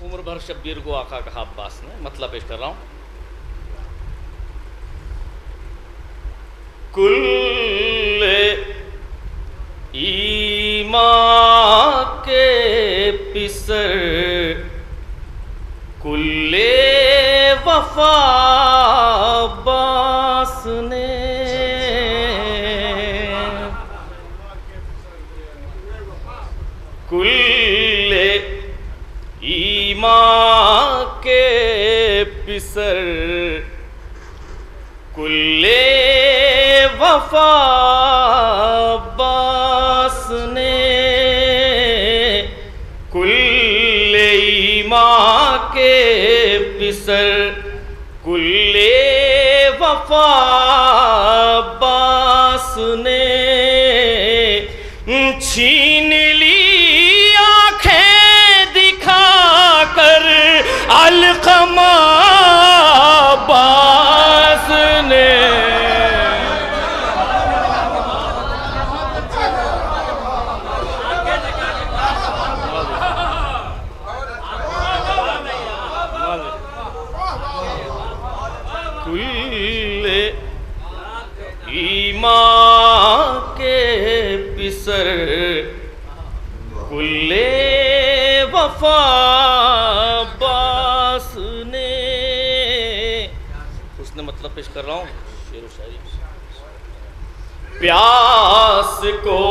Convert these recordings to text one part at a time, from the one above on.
उम्र भर शब्बीर को आका कहा अब्बास ने। मतलब पेश कर रहा हूँ। कुल ईमा के पिसर कुल्ले वफा अब्बास ने। कुल्ले ईमा के पिसर कुल्ले वफा अब्बास ने। कुल्ले ईमा के पिसर कुल्ले वफा अब्बास ने। छीन ली आंखें दिखा कर अलकमा अब्बास ने। कुल्ले ईमा के पिसर कुल्ले वफा अब्बास ने। उसने मतलब पेश कर रहा हूँ शेर व शायरी। प्यास को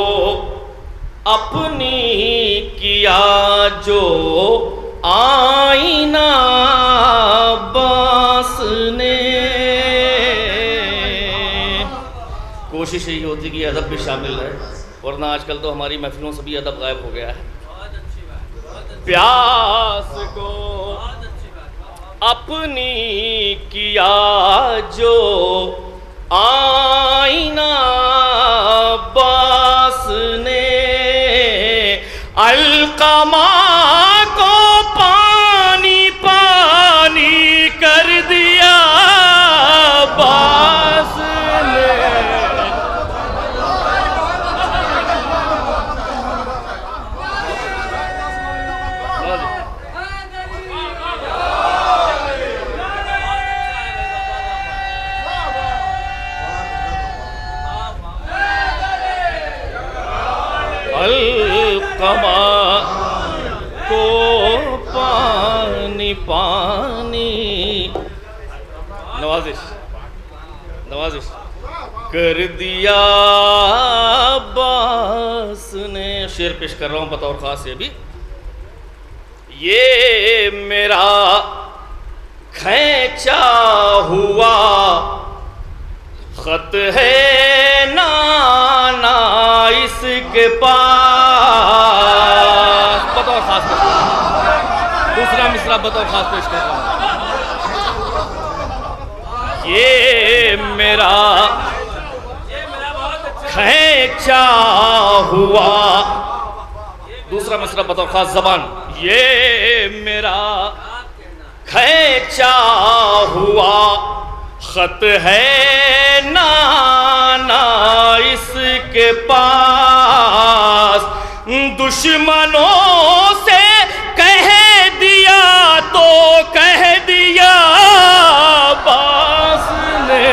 अपनी किया जो आईना अब्बास ने। कोशिश यही होती कि अदब भी शामिल है, वरना आजकल तो हमारी महफिलों से भी अदब गायब हो गया है। प्यास को अपनी किया जो आईना अब्बास ने। अलकमा को पानी पानी कर दिया अब्बास ने। अलकमा को पानी पानी नवाजिश नवाजिश कर दिया अब्बास ने। शेर पेश कर रहा हूँ बतौर खास। ये भी ये मेरा खैचा हुआ खत है नाना इसके पास। बतौर खास पेश कर रहा हूं। दूसरा मिसरा बतौर खास पेश कर रहा हूं। ये मेरा खैचा हुआ। दूसरा मिसरा बतौर खास जबान। ये मेरा खैचा हुआ खत है नाना इसके पास। दुश्मनों से कह दिया तो कह दिया अब्बास ने।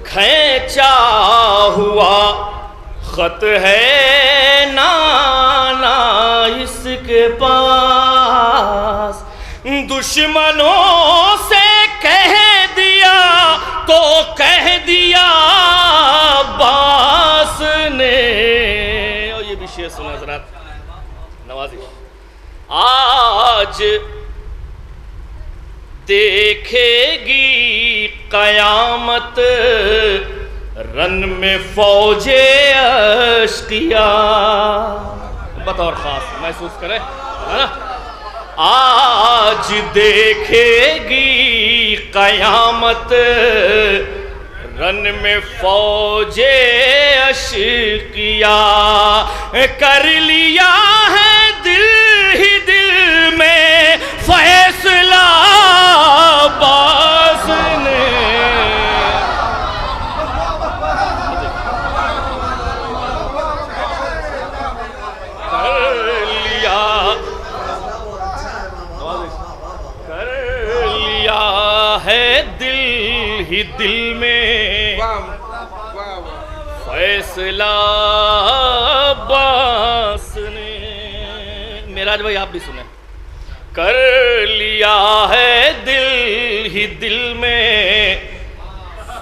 खैचा हुआ खत है नाना इसके पास। दुश्मनों से कह दिया तो कह दिया अब्बास ने। और ये भी शेर सुना हज़रात नवाजिश। आज देखेगी कयामत रन में फौजे अश्किया। बतौर खास महसूस करें, है ना। आज देखेगी कयामत रन में फौजे अशकिया। कर लिया है दिल ही दिल में फैसला बास ने। है दिल ही दिल में फैसला बास ने। मेराज भाई आप भी सुने। कर लिया है दिल ही दिल में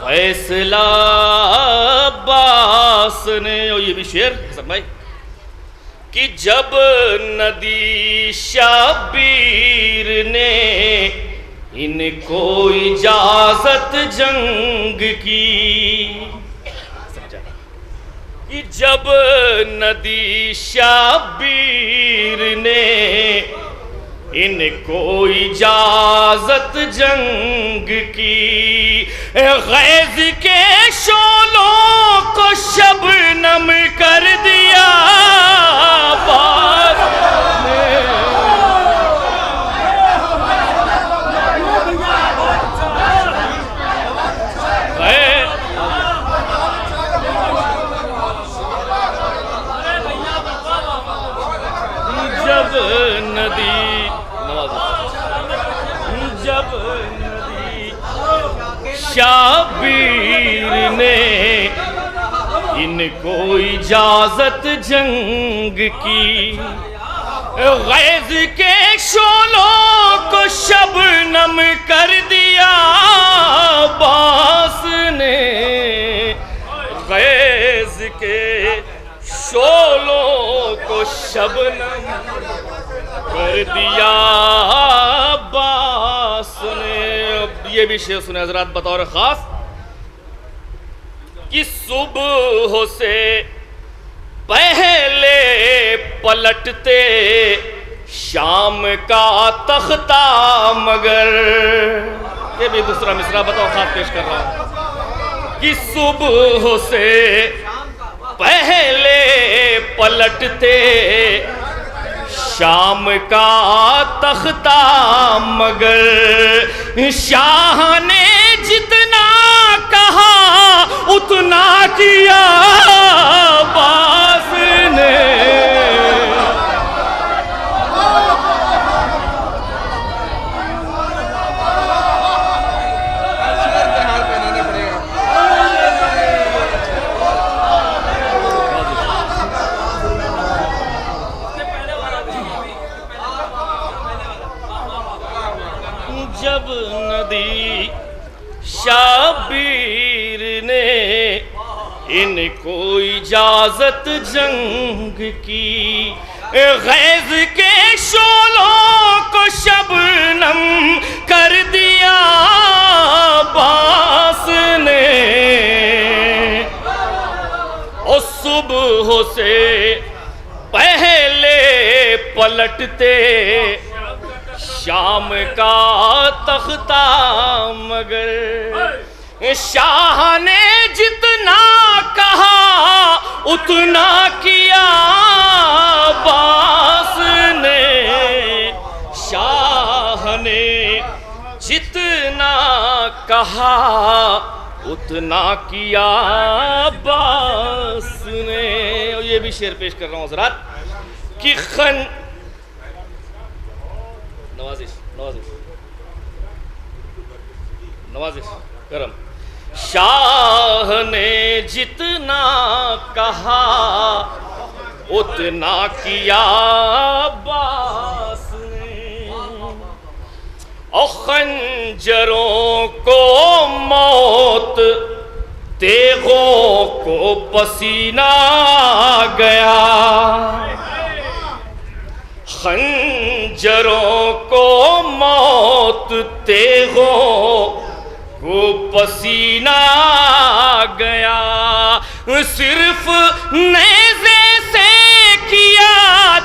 फैसला बास ने। और ये भी शेर हसन भाई कि जब नदी शाबीर ने इनको इजाजत जंग की। समझा कि जब नदी शाबीर ने इनको इजाजत जंग की। गैज़ के शोलों को शबनम कर दिया बास ने। जब नदी शाबीर ने इनको इजाजत जंग की। गैज़ के शोलों को शबनम कर दिया बास ने। गैज़ के शोलों को शबनम कर दिया बास ने। ये भी शेर सुने हजरात बतौर खास कि सुबह से पहले पलटते शाम का तख्ता मगर। ये भी दूसरा मिसरा बतौर खास पेश कर रहा हूं कि सुबह से पहले पलटते शाम का तख्ता मगर। शाह ने जितना कहा उतना किया बास ने। जब नदी शाबीर ने इनको इजाजत जंग की। गैज़ के शोलों को शबनम कर दिया बास ने। और सुबह से पहले पलटते शाम का तख्ता मगर। शाह ने जितना कहा उतना किया बास ने। शाह ने जितना कहा उतना किया बास ने। और ये भी शेर पेश कर रहा हूँ हज़रात कि नवाजिश करम। शाह ने जितना कहा उतना किया बास ने। और खंजरों को मौत तेगों को पसीना गया। खंजरों को मौत तेगों को पसीना गया। सिर्फ नेज़े से किया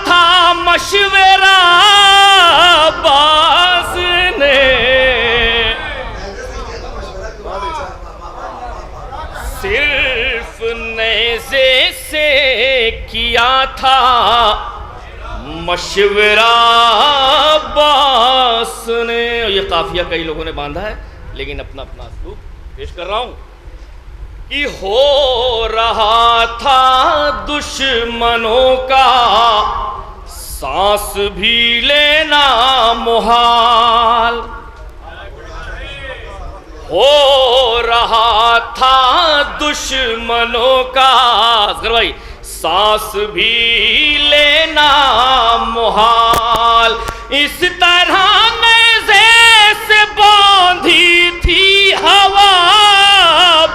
था मशवरा अब्बास ने सिर्फ नेज़े से किया था मशवरा अब्बास ने। ये काफिया कई लोगों ने बांधा है, लेकिन अपना अपना अस्लूब पेश कर रहा हूं कि हो रहा था दुश्मनों का सांस भी लेना मुहाल, हो रहा था दुश्मनों का असगर भाई सांस भी लेना मुहाल। इस तरह नेज़े से बांधी थी हवा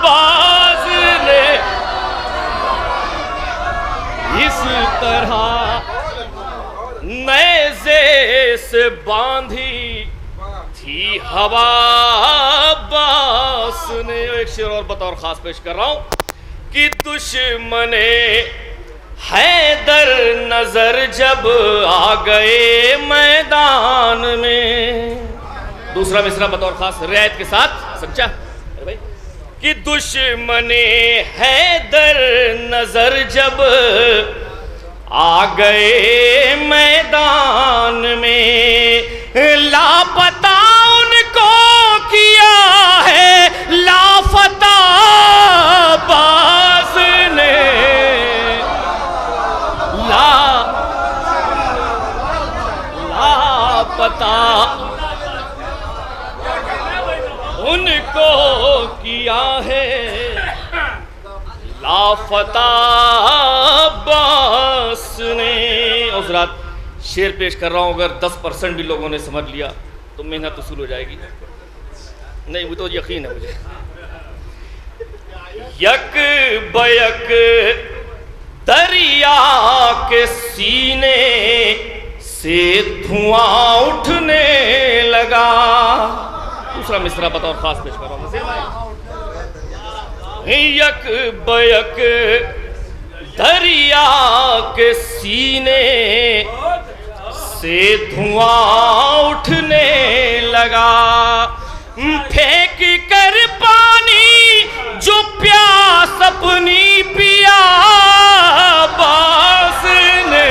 बाज ने, इस तरह नेज़े से बांधी थी हवा बास ने। एक शेर और बतौर खास पेश कर रहा हूं कि दुश्मने हैदर नजर जब आ गए मैदान में। दूसरा मिसरा बतौर खास रियायत के साथ सच्चा भाई कि दुश्मने हैदर नजर जब आ गए मैदान में, लापता उनको किया है लापता बाज ने, लापता उनको किया है लापता अब्बास ने। उस रात शेर पेश कर रहा हूं, अगर 10% भी लोगों ने समझ लिया तो मेहनत वसूल हो जाएगी। नहीं, वो तो यकीन है मुझे। यक बयक दरिया के सीने से धुआं उठने लगा। दूसरा मिसरा बतौर खास पेश कर रहा हूं। यक बयक दरिया के सीने से धुआं उठने लगा, फेंक कर पानी जो प्यास अपनी पिया बास ने,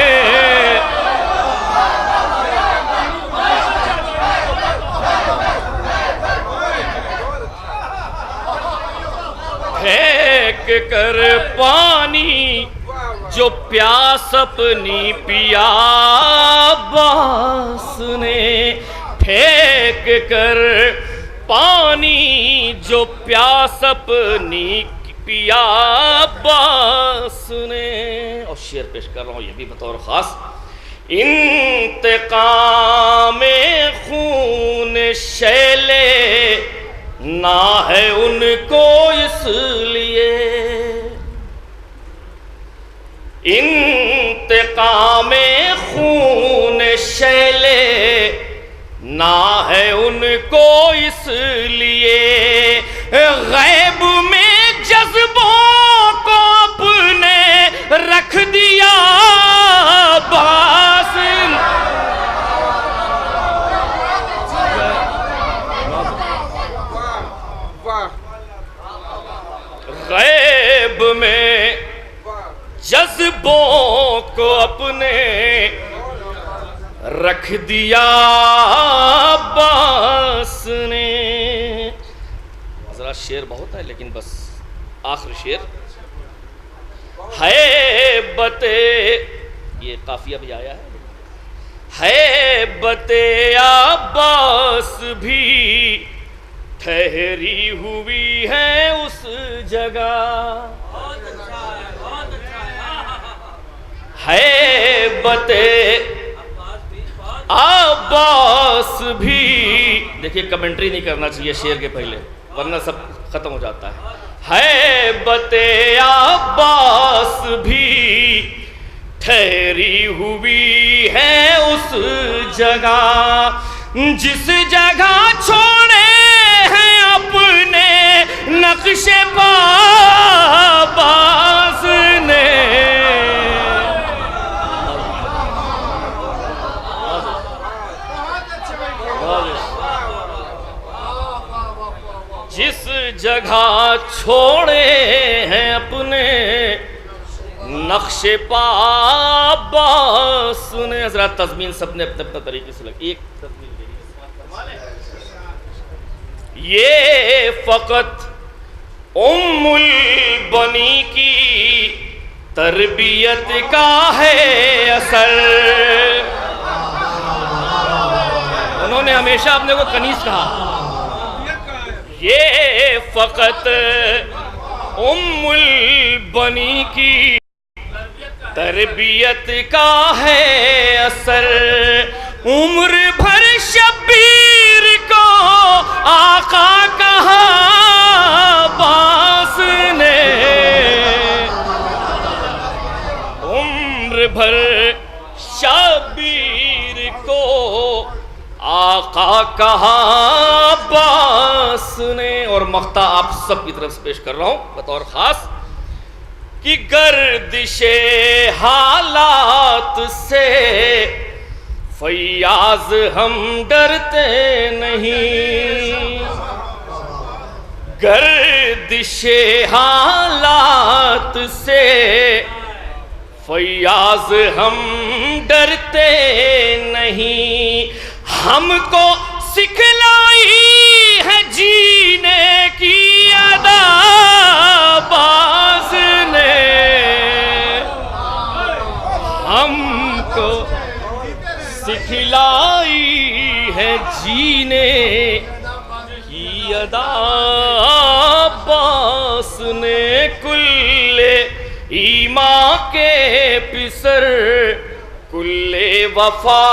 फेंक कर पानी जो प्यास अपनी पिया बास ने, फेंक कर पानी जो प्यास अपनी पिया बास ने। और शेर पेश कर रहा हूं, ये भी बतौर खास। इंतकाम खून शैले ना है उनको इसलिए, इंतकाम खून शैले ना है उनको इसलिए, गैब में जज्बों को अपने रख दिया बास। गैब में जज्बों को अपने रख दिया अब्बास ने। जरा शेर बहुत है, लेकिन बस आखिरी शेर है बते, ये काफिया भी आया है बते अब्बास भी ठहरी हुई है उस जगह, है बते अब्बास भी। देखिए, कमेंट्री नहीं करना चाहिए शेर के पहले, वरना सब खत्म हो जाता है बते अब्बास भी ठहरी हुई है उस जगह, जिस जगह छोड़े हैं अपने नक्शे पास ने। जिस जगह छोड़े हैं अपने नक्शे पाबास ने। हजरत तज़मीन सबने अपने अपने तरीके से लगी। एक तज़मीन ये फ़कत उम्मुल बनी की तरबियत का है असर। उन्होंने हमेशा अपने को कनीज़ कहा। ये फ़कत उम्मुल बनी की तरबियत का है असर। उम्र भर शब्बीर को आका कहा बास ने। उम्र भर शब्बीर को आका कहा बास ने। और मख्ता आप सब की तरफ से पेश कर रहा हूं बतौर खास कि गर्दिशे हालात से फैयाज हम डरते नहीं। गर्दिशे हालात से फैयाज हम डरते नहीं। हमको सिखलाई है जीने की अदा बाज़ ने। हमको सिखलाई है जीने की अदा बास ने। कुल्ले ईमा के पिसर कुल्ले वफा